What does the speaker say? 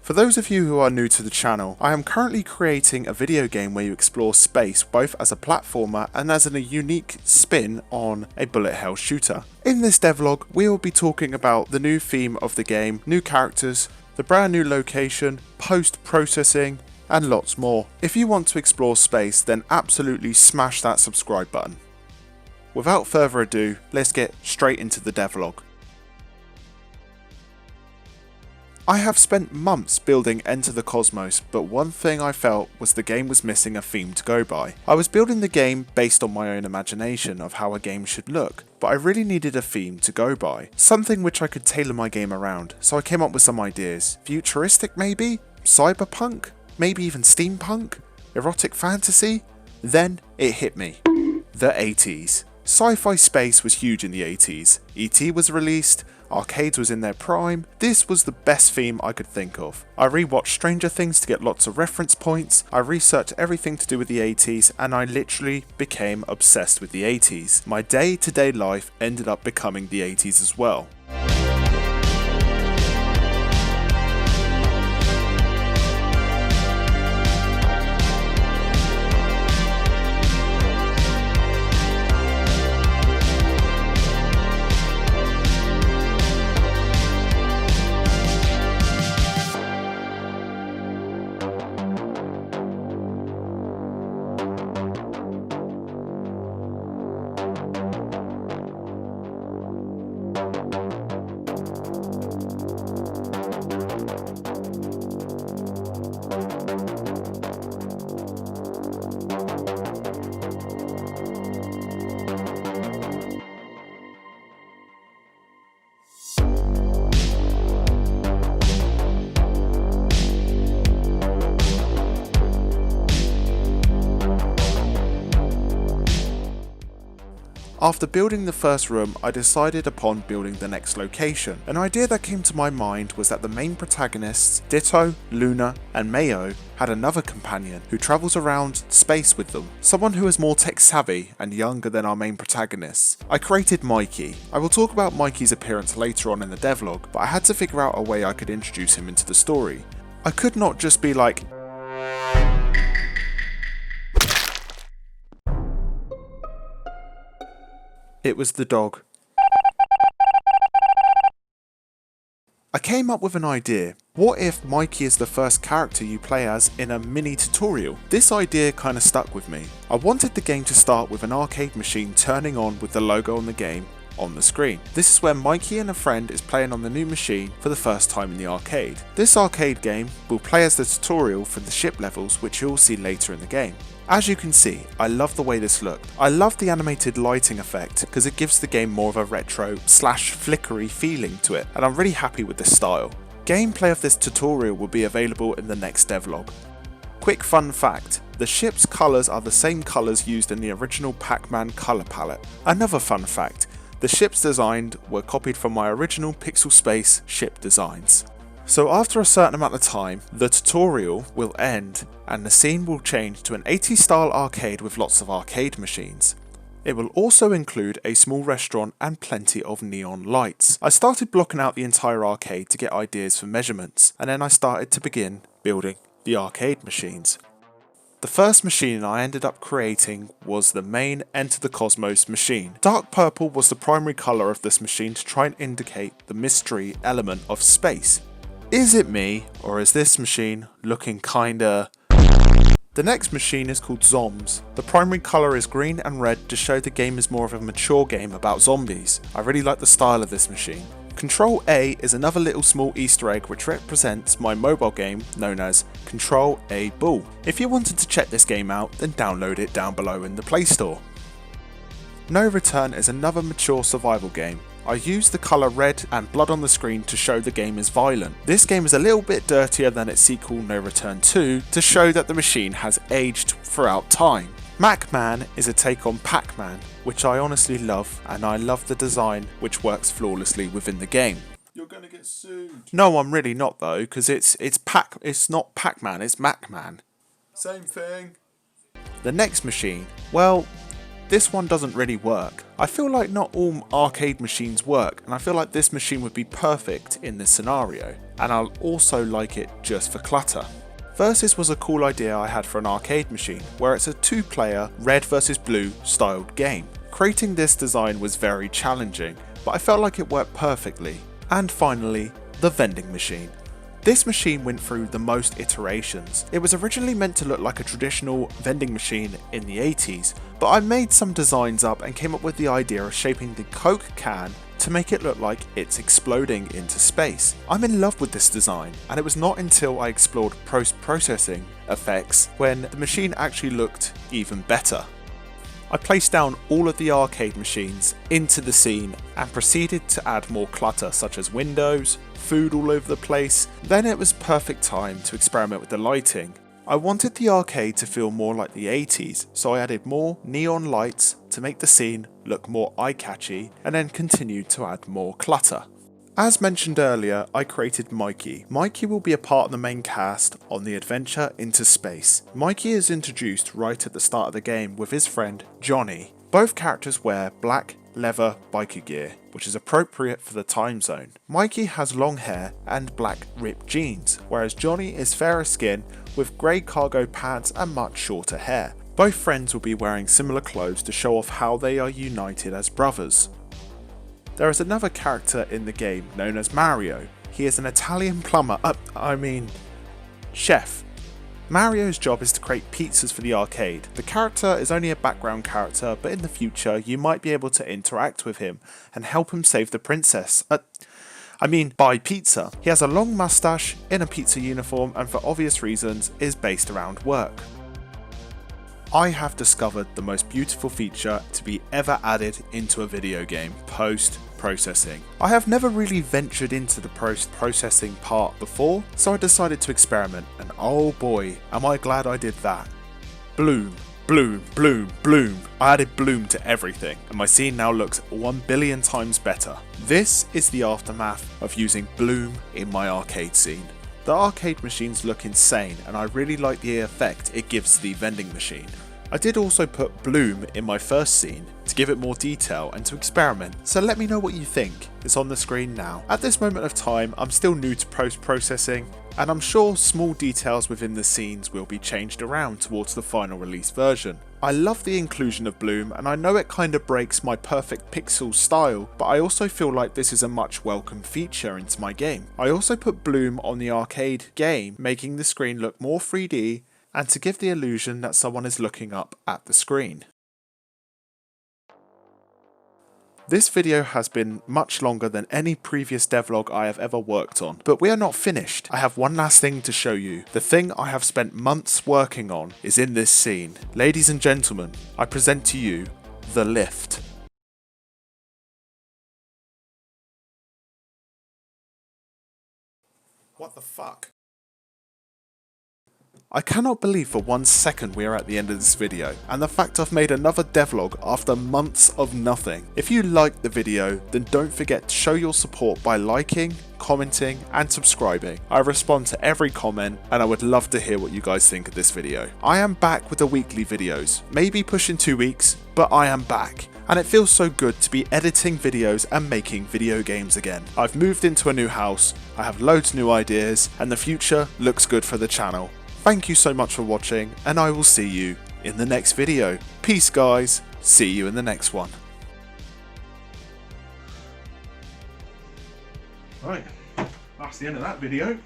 For those of you who are new to the channel, I am currently creating a video game where you explore space both as a platformer and as a unique spin on a bullet hell shooter. In this devlog, we will be talking about the new theme of the game, new characters, the brand new location, post-processing, and lots more. If you want to explore space, then absolutely smash that subscribe button. Without further ado, let's get straight into the devlog. I have spent months building Enter the Cosmos, but one thing I felt was the game was missing a theme to go by. I was building the game based on my own imagination of how a game should look, but I really needed a theme to go by, something which I could tailor my game around, so I came up with some ideas. Futuristic maybe? Cyberpunk? Maybe even steampunk? Erotic fantasy? Then it hit me. The 80s. Sci-fi space was huge in the 80s. E.T. was released, arcades was in their prime. This was the best theme I could think of. I rewatched Stranger Things to get lots of reference points, I researched everything to do with the 80s, and I literally became obsessed with the 80s. My day-to-day life ended up becoming the 80s as well. After building the first room, I decided upon building the next location. An idea that came to my mind was that the main protagonists, Ditto, Luna, and Mayo, had another companion who travels around space with them, someone who is more tech savvy and younger than our main protagonists. I created Mikey. I will talk about Mikey's appearance later on in the devlog, but I had to figure out a way I could introduce him into the story. I could not just be like, it was the dog. I came up with an idea. What if Mikey is the first character you play as in a mini tutorial? This idea kinda stuck with me. I wanted the game to start with an arcade machine turning on with the logo on the game on the screen. This is where Mikey and a friend is playing on the new machine for the first time in the arcade. This arcade game will play as the tutorial for the ship levels, which you'll see later in the game. As you can see, I love the way this looked. I love the animated lighting effect because it gives the game more of a retro / flickery feeling to it, and I'm really happy with this style. Gameplay of this tutorial will be available in the next devlog. Quick fun fact, the ship's colours are the same colours used in the original Pacman colour palette. Another fun fact, the ships designed were copied from my original Pixel Space ship designs. So after a certain amount of time, the tutorial will end and the scene will change to an 80s style arcade with lots of arcade machines. It will also include a small restaurant and plenty of neon lights. I started blocking out the entire arcade to get ideas for measurements, and then I started to begin building the arcade machines. The first machine I ended up creating was the main Enter the Cosmos machine. Dark purple was the primary colour of this machine to try and indicate the mystery element of space. Is it me, or is this machine looking kinda... The next machine is called Zombs. The primary colour is green and red to show the game is more of a mature game about zombies. I really like the style of this machine. Control A is another little small Easter egg which represents my mobile game known as Control A Ball. If you wanted to check this game out, then download it down below in the Play Store. No Return is another mature survival game. I used the colour red and blood on the screen to show the game is violent. This game is a little bit dirtier than its sequel No Return 2 to show that the machine has aged throughout time. Pacman is a take on Pacman, which I honestly love, and I love the design which works flawlessly within the game. You're gonna get sued. No, I'm really not though, because it's not Pacman, it's Pacman. Same thing. The next machine, well, this one doesn't really work. I feel like not all arcade machines work, and I feel like this machine would be perfect in this scenario, and I'll also like it just for clutter. Versus was a cool idea I had for an arcade machine, where it's a 2-player red versus blue styled game. Creating this design was very challenging, but I felt like it worked perfectly. And finally, the vending machine. This machine went through the most iterations. It was originally meant to look like a traditional vending machine in the 80s, but I made some designs up and came up with the idea of shaping the Coke can to make it look like it's exploding into space. I'm in love with this design, and it was not until I explored post-processing effects when the machine actually looked even better. I placed down all of the arcade machines into the scene and proceeded to add more clutter such as windows, food all over the place. Then it was perfect time to experiment with the lighting. I wanted the arcade to feel more like the 80s, so I added more neon lights to make the scene look more eye-catchy, and then continued to add more clutter. As mentioned earlier, I created Mikey. Mikey will be a part of the main cast on the adventure into space. Mikey is introduced right at the start of the game with his friend Johnny. Both characters wear black leather biker gear, which is appropriate for the time zone. Mikey has long hair and black ripped jeans, whereas Johnny is fairer skin with grey cargo pants and much shorter hair. Both friends will be wearing similar clothes to show off how they are united as brothers. There is another character in the game known as Mario. He is an Italian plumber, chef. Mario's job is to create pizzas for the arcade. The character is only a background character, but in the future you might be able to interact with him and help him save the princess. Buy pizza. He has a long mustache, in a pizza uniform, and for obvious reasons is based around work. I have discovered the most beautiful feature to be ever added into a video game: post-processing. I have never really ventured into the post-processing part before, so I decided to experiment, and oh boy, am I glad I did that. Bloom, bloom, bloom, bloom. I added bloom to everything, and my scene now looks 1 billion times better. This is the aftermath of using bloom in my arcade scene. The arcade machines look insane, and I really like the effect it gives the vending machine. I did also put bloom in my first scene to give it more detail and to experiment, so let me know what you think. It's on the screen now. At this moment of time, I'm still new to post-processing, and I'm sure small details within the scenes will be changed around towards the final release version. I love the inclusion of bloom, and I know it kinda breaks my perfect pixel style, but I also feel like this is a much welcome feature into my game. I also put bloom on the arcade game, making the screen look more 3D and to give the illusion that someone is looking up at the screen. This video has been much longer than any previous devlog I have ever worked on, but we are not finished. I have one last thing to show you. The thing I have spent months working on is in this scene. Ladies and gentlemen, I present to you the lift. What the fuck? I cannot believe for 1 second we are at the end of this video, and the fact I've made another devlog after months of nothing. If you liked the video, then don't forget to show your support by liking, commenting and subscribing. I respond to every comment, and I would love to hear what you guys think of this video. I am back with the weekly videos, maybe pushing 2 weeks, but I am back. And it feels so good to be editing videos and making video games again. I've moved into a new house, I have loads of new ideas, and the future looks good for the channel. Thank you so much for watching, and I will see you in the next video. Peace guys, see you in the next one. Right, that's the end of that video.